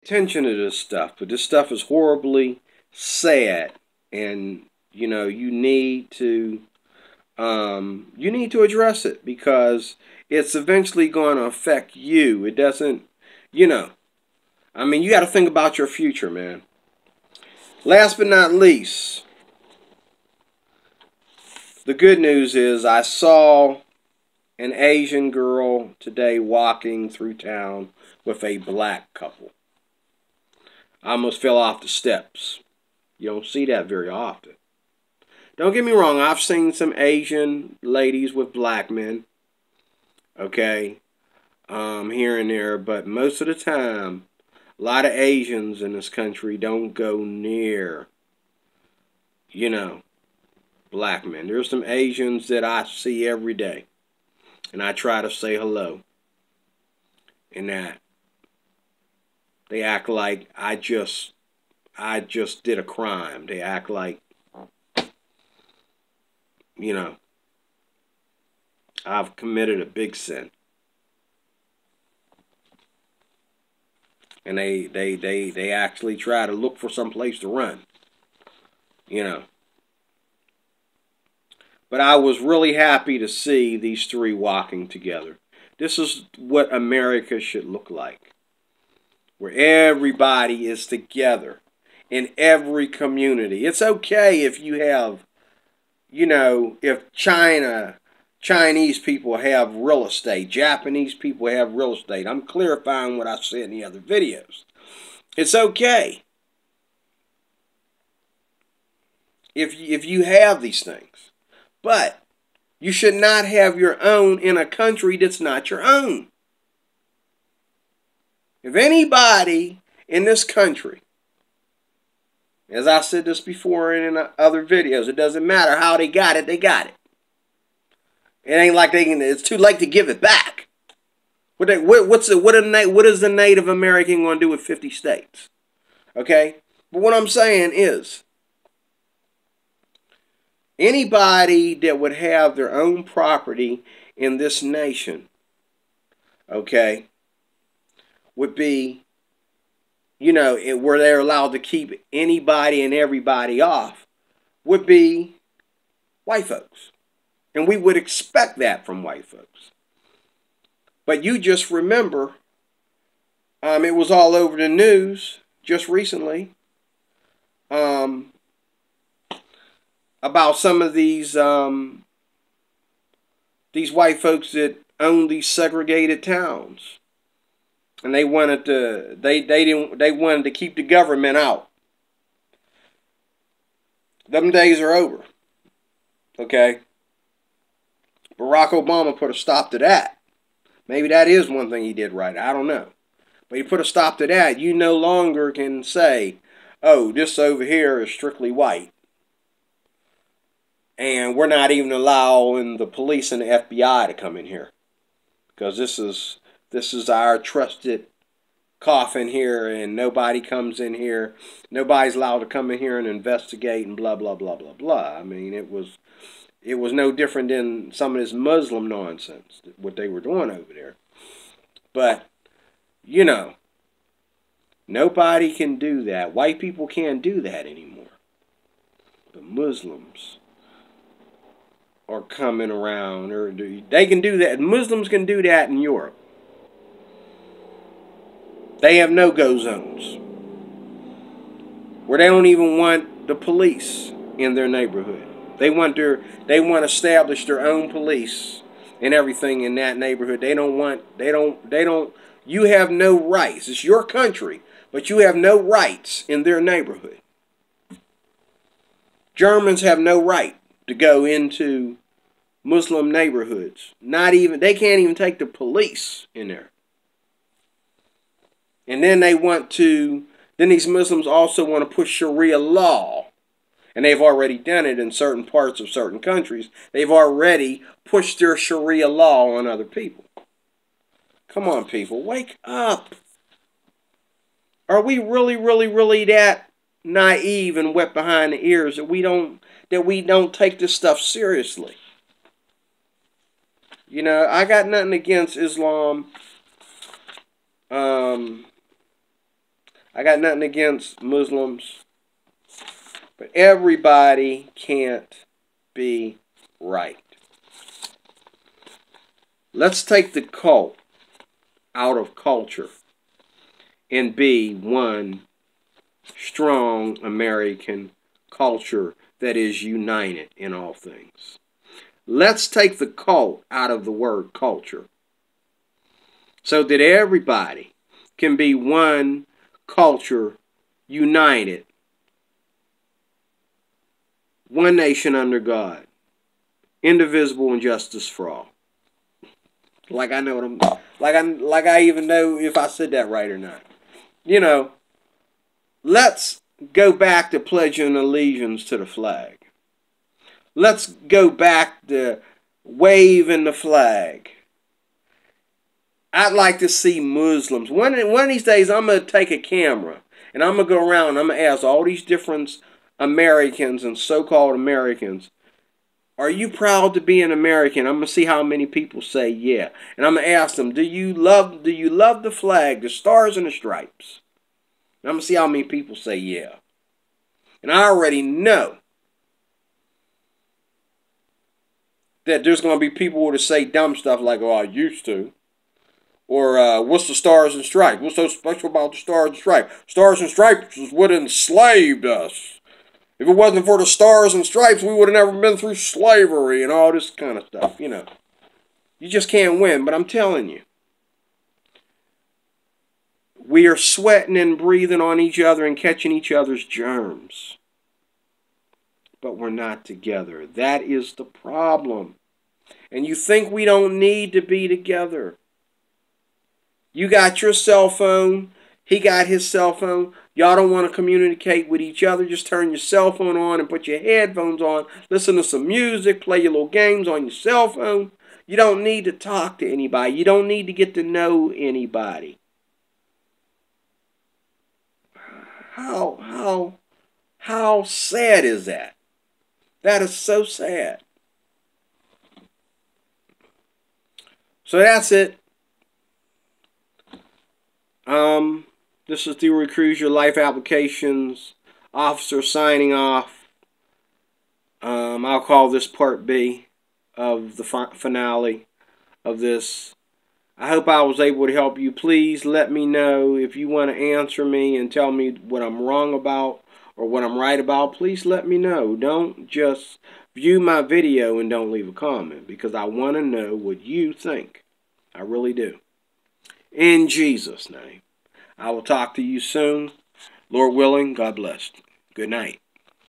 Attention to this stuff, but this stuff is horribly sad, and you need to address it because it's eventually going to affect you. It doesn't, you know. I mean, you got to think about your future, man. Last but not least, the good news is I saw an Asian girl today walking through town with a black couple. I almost fell off the steps. You don't see that very often. Don't get me wrong, I've seen some Asian ladies with black men, okay, here and there, but most of the time, a lot of Asians in this country don't go near, black men. There's some Asians that I see every day, and I try to say hello, and that they act like I just did a crime. They act like, I've committed a big sin. And they actually try to look for some place to run. But I was really happy to see these three walking together. This is what America should look like, where everybody is together in every community. It's okay if you have, if Chinese people have real estate, Japanese people have real estate. I'm clarifying what I said in the other videos. It's okay if you have these things. But you should not have your own in a country that's not your own. If anybody in this country, as I said this before in other videos, it doesn't matter how they got it, they got it. It ain't like it's too late to give it back. What is the Native American going to do with 50 states? Okay? But what I'm saying is, anybody that would have their own property in this nation, okay, would be, where they're allowed to keep anybody and everybody off, would be white folks. And we would expect that from white folks. But you just remember, it was all over the news just recently, about some of these white folks that own these segregated towns, and they wanted to keep the government out. Them days are over. Okay. Barack Obama put a stop to that. Maybe that is one thing he did right. I don't know. But he put a stop to that. You no longer can say, oh, this over here is strictly white. And we're not even allowing the police and the FBI to come in here. Because this is our trusted coffin here, and nobody comes in here. Nobody's allowed to come in here and investigate and blah, blah, blah, blah, blah. I mean, it was no different than some of this Muslim nonsense, what they were doing over there. But, nobody can do that. White people can't do that anymore. The Muslims are coming around, or they can do that. Muslims can do that in Europe. They have no-go zones where they don't even want the police in their neighborhood. They want to establish their own police and everything in that neighborhood. You have no rights. It's your country, but you have no rights in their neighborhood. Germans have no right to go into Muslim neighborhoods. They can't even take the police in there. And then these Muslims also want to push Sharia law. And they've already done it in certain parts of certain countries. They've already pushed their Sharia law on other people. Come on, people, wake up. Are we really, really, really that naive and wet behind the ears that we don't take this stuff seriously? I got nothing against Islam. I got nothing against Muslims, but everybody can't be right. Let's take the cult out of culture and be one strong American culture that is united in all things. Let's take the cult out of the word culture so that everybody can be one culture, united, one nation under God, indivisible and justice for all. Like I know what I'm like I even know if I said that right or not. You know, let's go back to pledging allegiance to the flag. Let's go back to waving the flag. I'd like to see Muslims. One of these days, I'm going to take a camera and I'm going to go around and I'm going to ask all these different Americans and so-called Americans, are you proud to be an American? I'm going to see how many people say yeah. And I'm going to ask them, do you love the flag, the stars and the stripes? And I'm going to see how many people say yeah. And I already know that there's going to be people that say dumb stuff like, oh, I used to. Or what's the stars and stripes? What's so special about the stars and stripes? Stars and stripes is what enslaved us. If it wasn't for the stars and stripes, we would have never been through slavery and all this kind of stuff, you know. You just can't win, but I'm telling you. We are sweating and breathing on each other and catching each other's germs. But we're not together. That is the problem. And you think we don't need to be together. You got your cell phone. He got his cell phone. Y'all don't want to communicate with each other. Just turn your cell phone on and put your headphones on. Listen to some music. Play your little games on your cell phone. You don't need to talk to anybody. You don't need to get to know anybody. How sad is that? That is so sad. So that's it. This is the Recruit Your Life Applications officer signing off. I'll call this part B of the finale of this. I hope I was able to help you. Please let me know if you want to answer me and tell me what I'm wrong about or what I'm right about. Please let me know. Don't just view my video and don't leave a comment, because I want to know what you think. I really do. In Jesus' name. I will talk to you soon. Lord willing, God bless. Good night.